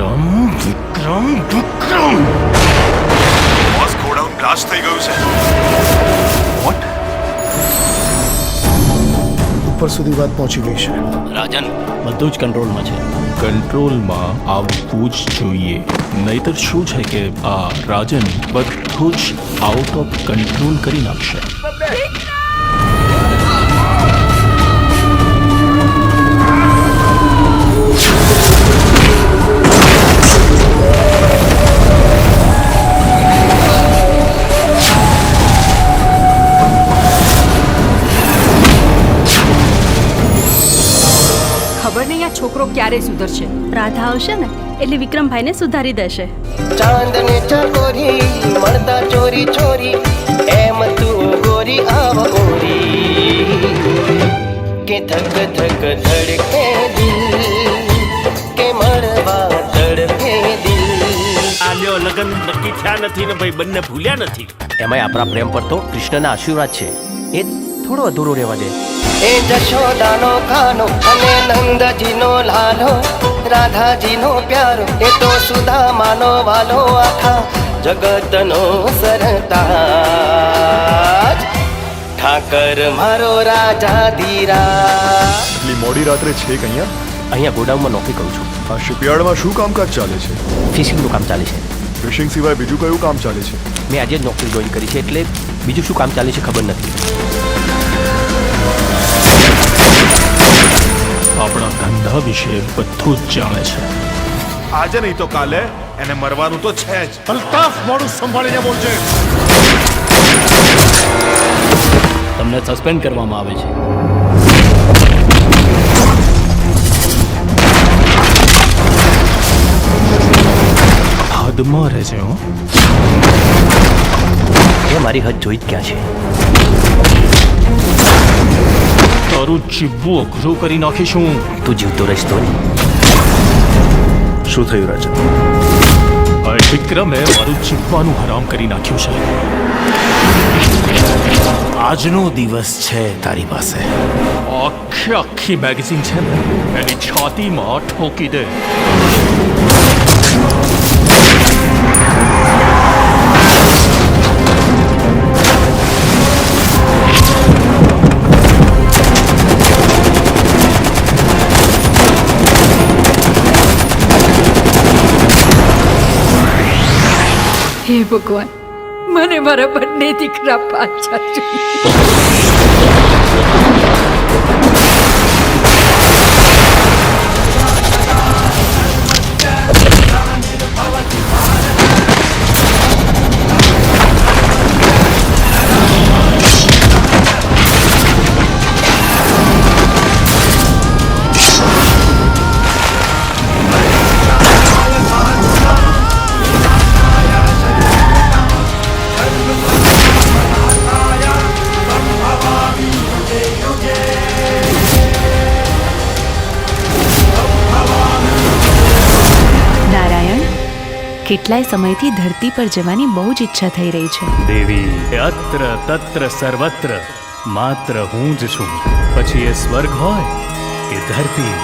વિક્રમ વિક્રમ વિક્રમ boss godown blast થઈ ગયું છે. વોટ? ઉપર સુધી વાત પહોંચી ગઈ છે. રાજન બધું જ કંટ્રોલમાં છે. કંટ્રોલમાં આવવું જ જોઈએ, નહીતર શું છે કે આ રાજન બધું જ આઉટ ઓફ કંટ્રોલ કરી નાખશે. ખબર નહીં આ છોકરો ક્યારે સુધરશે. રાધા આવશે ને એટલે વિક્રમભાઈને સુધારી દેશે. ચાંદને ચકોરી મળતા ચોરી ચોરી એમ તું ગોરી આવ ગોરી કે ધક ધક ધડકે દિલ કે મળવા તડપે દિલ. આલ્યો લગન નક્કી થયા નથી ને ભાઈ બંને ભૂલ્યા નથી. એમાંય આપણા પ્રેમ પર તો કૃષ્ણના આશીર્વાદ છે, એ થોડો અધૂરો રહેવા દે. એ જશોદાનો ખાનો અને નંદજીનો લાલો, રાધાજીનો પ્યારો એ તો સુદામાનો વાલો, આખા જગતનો સરતાજ ઠાકર મારો રાજા ધીરા. એટલી મોડી રાત્રે છે કે અહીંયા ગોડાઉનમાં નોકરી કરું છું. આ શિપયાર્ડમાં શું કામકાજ ચાલે છે? ફિશિંગનું કામ ચાલે છે. ફિશિંગ સિવાય બીજું કયું કામ ચાલે છે? મેં આજે જ નોકરી જોઈન કરી છે એટલે બીજું શું કામ ચાલે છે ખબર નથી. આપણા ધંધા વિશે બધું જ જાણે છે. આજે નહીં તો કાલે એને મરવાનું તો છે જ. અલ્તાફ, મોડું સંભાળીને બોલજે. તમને સસ્પેન્ડ કરવામાં આવે છે. હદમાં રહેશે. હો, એ મારી હદ જોઈ જ ક્યાં છે. તારું જીવવું અઘરું કરી નાખીશું. તું જીવતો રહીશ તો નહીં. શું થયું રાજન? આ વિક્રમે મારું જીવવાનું હરામ કરી નાખ્યું છે. આજનો દિવસ છે તારી પાસે. આખી મેગેઝિન છે ને એની છાતીમાં ઠોકી દે. હે ભગવાન, મને મારા બંને દીકરા પાછા જોઈએ. કેટલાય સમયથી ધરતી પર જવાની બહુ જ ઈચ્છા થઈ રહી છે. દેવી અત્ર તત્ર સર્વત્ર માત્ર હું જ છું. પછી એ સ્વર્ગ હોય કે ધરતી.